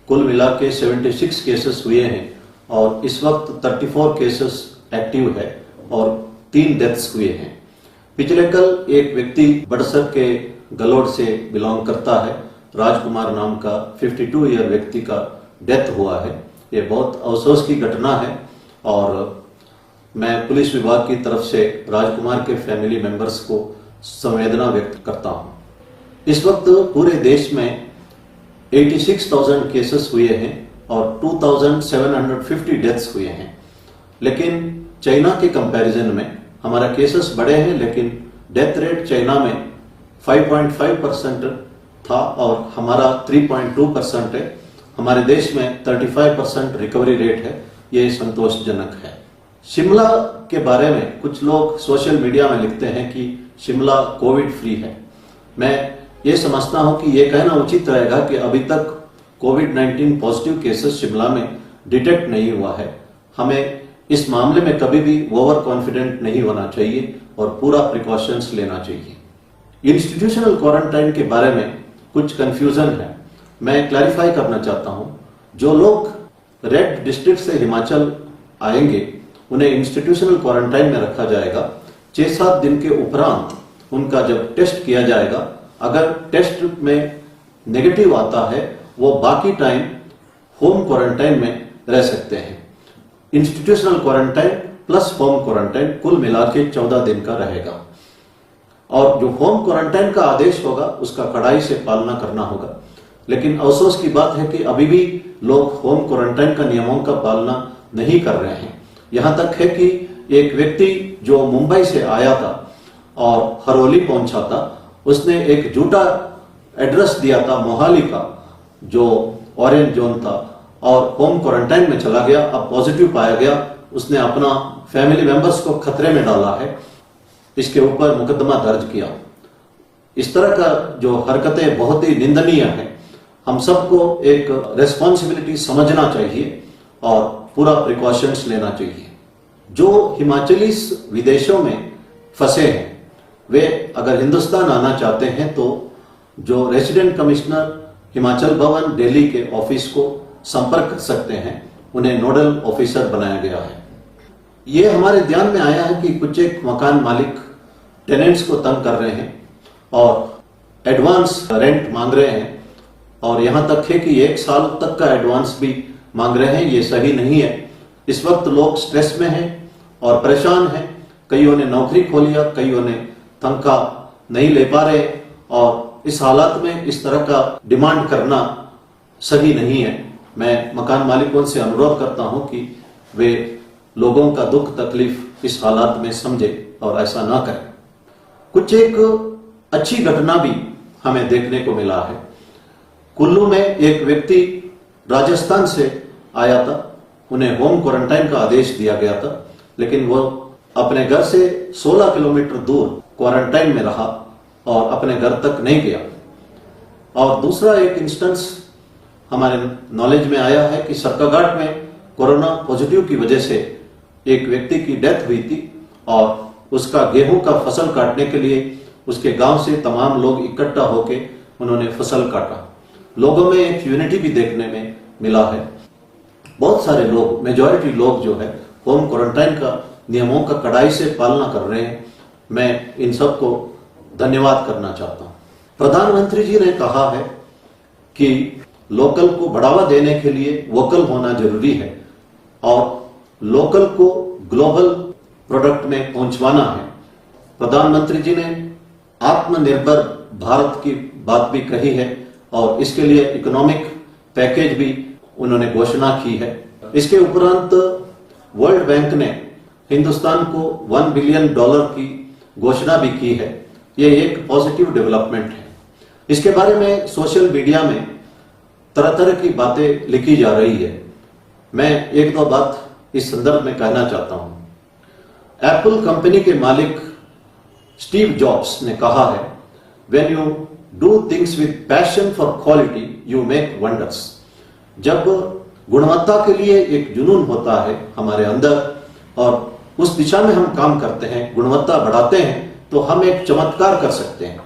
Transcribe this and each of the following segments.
कुल मिला के 76 केसेस हुए हैं और इस वक्त 34 केसेस एक्टिव है और 3 डेथ्स हुए हैं। पिछले कल एक व्यक्ति बड़सर के गलोड़ से बिलोंग करता है, राजकुमार नाम का 52 ईयर व्यक्ति का डेथ हुआ है। ये बहुत अफसोस की घटना है और मैं पुलिस विभाग की तरफ से राजकुमार के फैमिली मेंबर्स को संवेदना व्यक्त करता हूं। इस वक्त पूरे देश में 86,000 केसेस हुए हैं और 2,750 डेथ्स हुए हैं, लेकिन चाइना के कंपैरिजन में हमारा केसेस बढ़े हैं, लेकिन डेथ रेट चाइना में 5.5% था और हमारा 3.2% है। हमारे देश में 35% रिकवरी रेट है। ये संतोषजनक है। शिमला के बारे में कुछ लोग सोशल मीडिया में लिखते हैं कि शिमला कोविड फ्री है। मैं ये समझता हूं कि ये कहना उचित रहेगा कि अभी तक कोविड-19 पॉजिटिव केसेस शिमला में डिटेक्ट नहीं हुआ है। हमें इस मामले में कभी भी ओवर कॉन्फिडेंट नहीं होना चाहिए और पूरा प्रिकॉशंस लेना चाहिए। इंस्टीट्यूशनल क्वारंटाइन के बारे में कुछ कंफ्यूजन है, मैं क्लैरिफाई करना चाहता हूं। जो लोग रेड डिस्ट्रिक्ट से हिमाचल आएंगे उन्हें इंस्टीट्यूशनल क्वारंटाइन में रखा जाएगा। 6-7 दिन के उपरांत उनका जब टेस्ट किया जाएगा, अगर टेस्ट में नेगेटिव आता है वो बाकी टाइम होम क्वारंटाइन में रह सकते हैं। Institutional quarantine plus home quarantine कुल मिला के 14 दिन का रहेगा और जो होम क्वारंटाइन का आदेश होगा उसका कड़ाई से पालना करना होगा। लेकिन अफसोस की बात है कि अभी भी लोग होम क्वारंटाइन का नियमों का पालना नहीं कर रहे हैं। यहां तक है कि एक व्यक्ति जो मुंबई से आया था और हरोली पहुंचा था, उसने एक झूठा एड्रेस दिया था मोहाली का जो ऑरेंज जोन था और होम क्वारंटाइन में चला गया। अब पॉजिटिव पाया गया, उसने अपना फैमिली मेंबर्स को खतरे में डाला है, इसके ऊपर मुकदमा दर्ज किया। इस तरह का जो हरकतें बहुत ही निंदनीय है। हम सबको एक रेस्पॉन्सिबिलिटी समझना चाहिए और पूरा प्रिकॉशंस लेना चाहिए। जो हिमाचली विदेशों में फंसे हैं वे अगर हिंदुस्तान आना चाहते हैं तो जो रेसिडेंट कमिश्नर हिमाचल भवन दिल्ली के ऑफिस को संपर्क कर सकते हैं। उन्हें नोडल ऑफिसर बनाया गया है। ये हमारे ध्यान में आया है कि कुछ एक मकान मालिक टेनेंट्स को तंग कर रहे हैं और एडवांस रेंट मांग रहे हैं और यहां तक है कि 1 साल तक का एडवांस भी मांग रहे हैं। ये सही नहीं है। इस वक्त लोग स्ट्रेस में हैं और परेशान हैं। कईयों ने नौकरी खो लिया, कईयों ने तनख्वाह नहीं ले पा रहे और इस हालात में इस तरह का डिमांड करना सही नहीं है। मैं मकान मालिकों से अनुरोध करता हूं कि वे लोगों का दुख तकलीफ इस हालात में समझे और ऐसा ना करें। कुछ एक अच्छी घटना भी हमें देखने को मिला है। कुल्लू में एक व्यक्ति राजस्थान से आया था, उन्हें होम क्वारंटाइन का आदेश दिया गया था, लेकिन वो अपने घर से 16 किलोमीटर दूर क्वारंटाइन में रहा और अपने घर तक नहीं गया। और दूसरा एक इंस्टेंस हमारे नॉलेज में आया है कि सरकाघाट में कोरोना पॉजिटिव की वजह से एक व्यक्ति की डेथ हुई थी और उसका गेहूं का फसल काटने के लिए उसके गांव से तमाम लोग इकट्ठा होके उन्होंने फसल काटा। लोगों में एक यूनिटी भी देखने में मिला है। बहुत सारे लोग, मेजॉरिटी लोग जो है होम क्वारंटाइन का नियमों का कड़ाई से पालना कर रहे हैं। मैं इन सबको धन्यवाद करना चाहता हूं। प्रधानमंत्री जी ने कहा है कि लोकल को बढ़ावा देने के लिए वोकल होना जरूरी है और लोकल को ग्लोबल प्रोडक्ट में पहुंचवाना है। प्रधानमंत्री जी ने आत्मनिर्भर भारत की बात भी कही है और इसके लिए इकोनॉमिक पैकेज भी उन्होंने घोषणा की है। इसके उपरांत वर्ल्ड बैंक ने हिंदुस्तान को $1 बिलियन की घोषणा भी की है। ये एक पॉजिटिव डेवलपमेंट है। इसके बारे में सोशल मीडिया में तरह तरह की बातें लिखी जा रही है। मैं 1-2 बात इस संदर्भ में कहना चाहता हूं। एप्पल कंपनी के मालिक स्टीव जॉब्स ने कहा है, when you do things with passion for quality you make wonders. जब गुणवत्ता के लिए एक जुनून होता है हमारे अंदर और उस दिशा में हम काम करते हैं, गुणवत्ता बढ़ाते हैं, तो हम एक चमत्कार कर सकते हैं।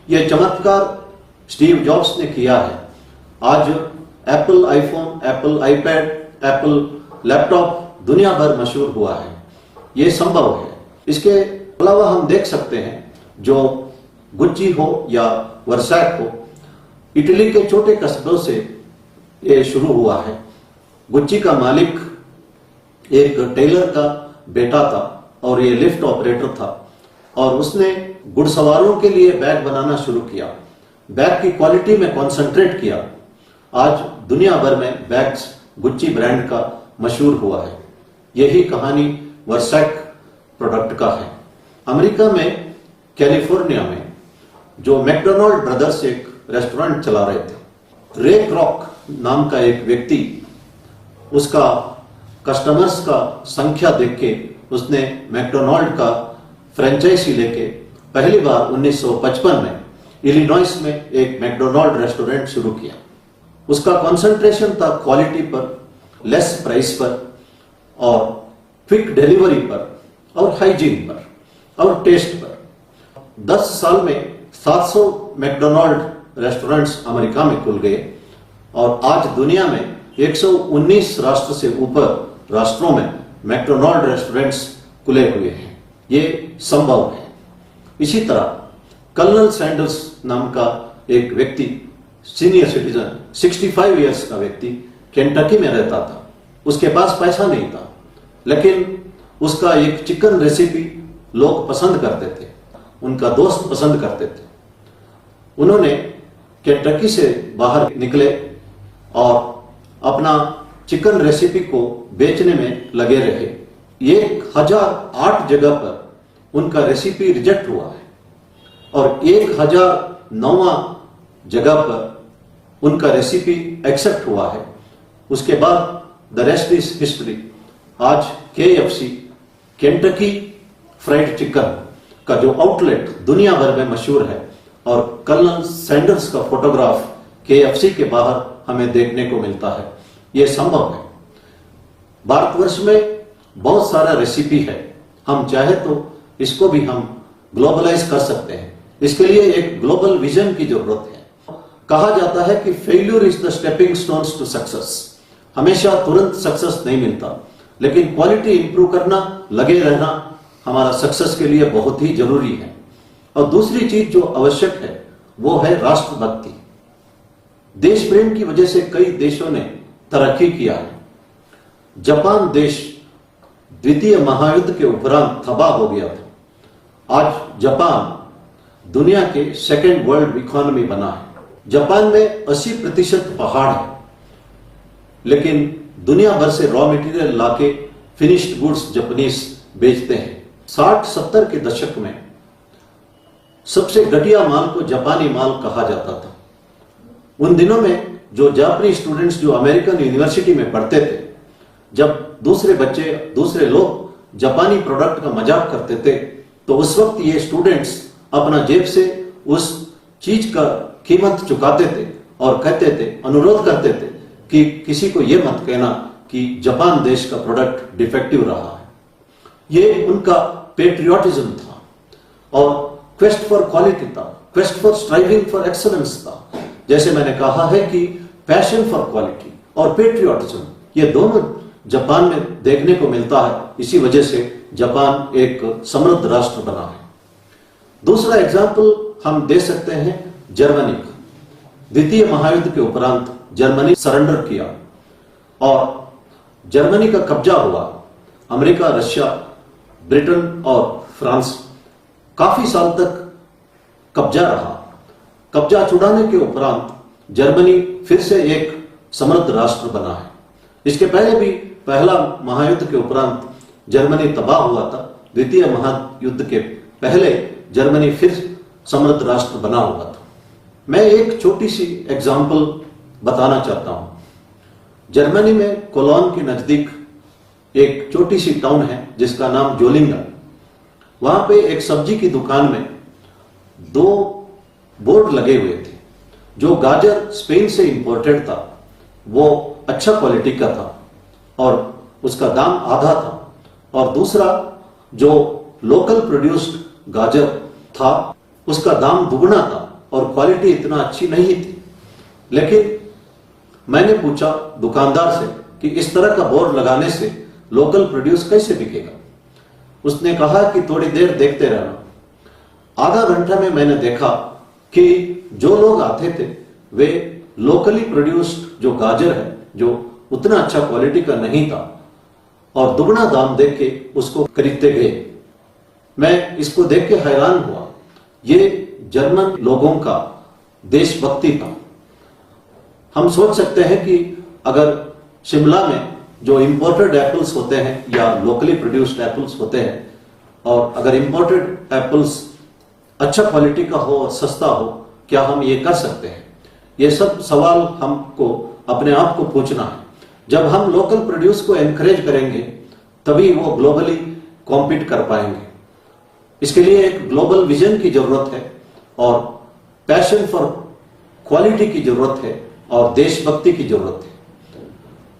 यह चमत्कार स्टीव जॉब्स ने किया है। आज Apple iPhone, Apple iPad, Apple laptop दुनिया भर मशहूर हुआ है। ये संभव है। इसके अलावा हम देख सकते हैं जो गुच्ची हो या वर्सैक हो, इटली के छोटे कस्बों से ये शुरू हुआ है। गुच्ची का मालिक एक टेलर का बेटा था और ये लिफ्ट ऑपरेटर था और उसने घुड़सवारों के लिए बैग बनाना शुरू किया। बैग की क्वालिटी में कॉन्सेंट्रेट किया। आज दुनिया भर में बैग्स गुच्ची ब्रांड का मशहूर हुआ है। यही कहानी वर्सैक प्रोडक्ट का है। अमेरिका में कैलिफोर्निया में जो मैकडोनाल्ड ब्रदर्स एक रेस्टोरेंट चला रहे थे, रे क्रॉक नाम का एक व्यक्ति, उसका कस्टमर्स का संख्या देख के उसने मैकडोनाल्ड का फ्रेंचाइजी लेके पहली बार 1955 में इलिनॉइस में एक मैकडोनाल्ड रेस्टोरेंट शुरू किया। उसका कंसंट्रेशन था क्वालिटी पर, लेस प्राइस पर और क्विक डिलीवरी पर और हाइजीन पर और टेस्ट पर। 10 साल में 700 मैकडोनाल्ड रेस्टोरेंट्स अमेरिका में खुल गए और आज दुनिया में 119 राष्ट्र से ऊपर राष्ट्रों में मैकडोनाल्ड रेस्टोरेंट्स खुले हुए हैं। ये संभव है। इसी तरह कर्नल सैंडर्स नाम का एक व्यक्ति, सीनियर सिटीजन, 65 इयर्स का व्यक्ति, केंटकी में रहता था। उसके पास पैसा नहीं था, लेकिन उसका एक चिकन रेसिपी लोग पसंद करते थे, उनका दोस्त पसंद करते थे। उन्होंने केंटकी से बाहर निकले और अपना चिकन रेसिपी को बेचने में लगे रहे। 1008 जगह पर उनका रेसिपी रिजेक्ट हुआ है और 1009वां जगह पर उनका रेसिपी एक्सेप्ट हुआ है। उसके बाद द रेस्ट इज हिस्ट्री। आज KFC, केंटकी फ्राइड चिकन का जो आउटलेट दुनिया भर में मशहूर है और कर्नल सैंडर्स का फोटोग्राफ KFC के बाहर हमें देखने को मिलता है। यह संभव है। भारतवर्ष में बहुत सारा रेसिपी है। हम चाहे तो इसको भी हम ग्लोबलाइज कर सकते हैं। इसके लिए एक ग्लोबल विजन की जरूरत है। कहा जाता है कि failure is the stepping stones to success. हमेशा तुरंत सक्सेस नहीं मिलता, लेकिन क्वालिटी इंप्रूव करना, लगे रहना हमारा सक्सेस के लिए बहुत ही जरूरी है। और दूसरी चीज जो आवश्यक है वो है राष्ट्रभक्ति। देश प्रेम की वजह से कई देशों ने तरक्की किया है। जापान देश द्वितीय महायुद्ध के उपरांत तबाह हो गया था। आज जापान दुनिया के सेकेंड वर्ल्ड इकोनॉमी बना है। जापान में 80% पहाड़ है, लेकिन दुनिया भर से रॉ मटेरियल लाके फिनिश्ड गुड्स जापानीज बेचते हैं। 60-70 के दशक में सबसे घटिया माल को जापानी माल कहा जाता था। उन दिनों में जो जापानी स्टूडेंट्स जो अमेरिकन यूनिवर्सिटी में पढ़ते थे, जब दूसरे बच्चे, दूसरे लोग जापानी प्रोडक्ट का मजाक करते थे, तो उस वक्त ये स्टूडेंट्स अपना जेब से उस चीज का कीमत चुकाते थे और कहते थे, अनुरोध करते थे कि किसी को यह मत कहना कि जापान देश का प्रोडक्ट डिफेक्टिव रहा है। ये उनका पेट्रियोटिज्म था और क्वेस्ट फॉर क्वालिटी था, quest for striving for excellence था। जैसे मैंने कहा है कि पैशन फॉर क्वालिटी और पेट्रियोटिज्म, ये दोनों जापान में देखने को मिलता है। इसी वजह से जापान एक समृद्ध राष्ट्र बना है। दूसरा एग्जाम्पल हम दे सकते हैं जर्मनी का। द्वितीय महायुद्ध के उपरांत जर्मनी सरेंडर किया और जर्मनी का कब्जा हुआ। अमेरिका, रशिया, ब्रिटेन और फ्रांस काफी साल तक कब्जा रहा। कब्जा छुड़ाने के उपरांत जर्मनी फिर से एक समृद्ध राष्ट्र बना है। इसके पहले भी पहला महायुद्ध के उपरांत जर्मनी तबाह हुआ था। द्वितीय महायुद्ध के पहले जर्मनी फिर समृद्ध राष्ट्र बना हुआ था। मैं एक छोटी सी एग्जाम्पल बताना चाहता हूं। जर्मनी में कोलोन के नजदीक एक छोटी सी टाउन है जिसका नाम जोलिंगन। वहां पे एक सब्जी की दुकान में 2 बोर्ड लगे हुए थे। जो गाजर स्पेन से इंपोर्टेड था वो अच्छा क्वालिटी का था और उसका दाम आधा था, और दूसरा जो लोकल प्रोड्यूस्ड गाजर था उसका दाम दुगना था और क्वालिटी इतना अच्छी नहीं थी। लेकिन मैंने पूछा दुकानदार से कि इस तरह का बोर्ड लगाने से लोकल प्रोड्यूस कैसे बिकेगा। उसने कहा कि थोड़ी देर देखते रहना। आधा घंटा में मैंने देखा कि जो लोग आते थे वे लोकली प्रोड्यूस्ड जो गाजर है, जो उतना अच्छा क्वालिटी का नहीं था, और दुगना दाम देख के उसको खरीदते गए। मैं इसको देख के हैरान हुआ। ये जर्मन लोगों का देशभक्ति था। हम सोच सकते हैं कि अगर शिमला में जो इंपोर्टेड एप्पल्स होते हैं या लोकली प्रोड्यूस्ड एप्पल्स होते हैं, और अगर इंपोर्टेड एप्पल्स अच्छा क्वालिटी का हो और सस्ता हो, क्या हम ये कर सकते हैं? ये सब सवाल हमको अपने आप को पूछना है। जब हम लोकल प्रोड्यूस को एनकरेज करेंगे तभी वो ग्लोबली कॉम्पीट कर पाएंगे। इसके लिए एक ग्लोबल विजन की जरूरत है और पैशन फॉर क्वालिटी की जरूरत है और देशभक्ति की जरूरत है।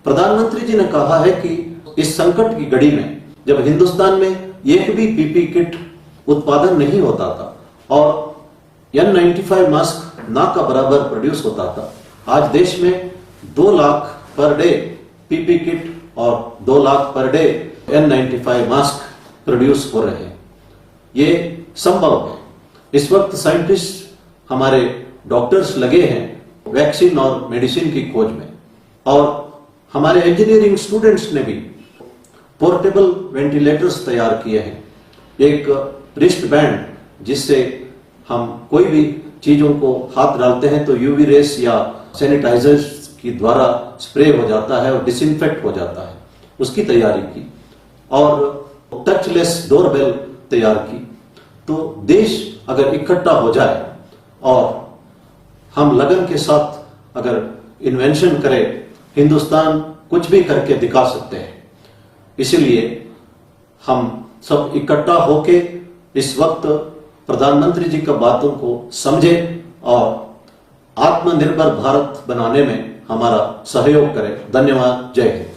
प्रधानमंत्री जी ने कहा है कि इस संकट की घड़ी में जब हिंदुस्तान में एक भी पीपी किट उत्पादन नहीं होता था और N95 मास्क ना का बराबर प्रोड्यूस होता था, आज देश में 2 lakh per day PP kit और 2 lakh per day N95 mask produce हो रहे हैं। ये संभव है। इस वक्त साइंटिस्ट, हमारे डॉक्टर्स लगे हैं वैक्सीन और मेडिसिन की खोज में, और हमारे इंजीनियरिंग स्टूडेंट्स ने भी पोर्टेबल वेंटिलेटर्स तैयार किए हैं। एक रिस्ट बैंड जिससे हम कोई भी चीजों को हाथ डालते हैं तो यूवी रेस या सैनिटाइजर्स की द्वारा स्प्रे हो जाता है और डिसइंफेक्ट हो जाता है, उसकी तैयारी की, और टचलेस डोरबेल तैयार की। तो देश अगर इकट्ठा हो जाए और हम लगन के साथ अगर इन्वेंशन करें, हिंदुस्तान कुछ भी करके दिखा सकते हैं। इसलिए हम सब इकट्ठा होके इस वक्त प्रधानमंत्री जी की बातों को समझें और आत्मनिर्भर भारत बनाने में हमारा सहयोग करें। धन्यवाद। जय हिंद।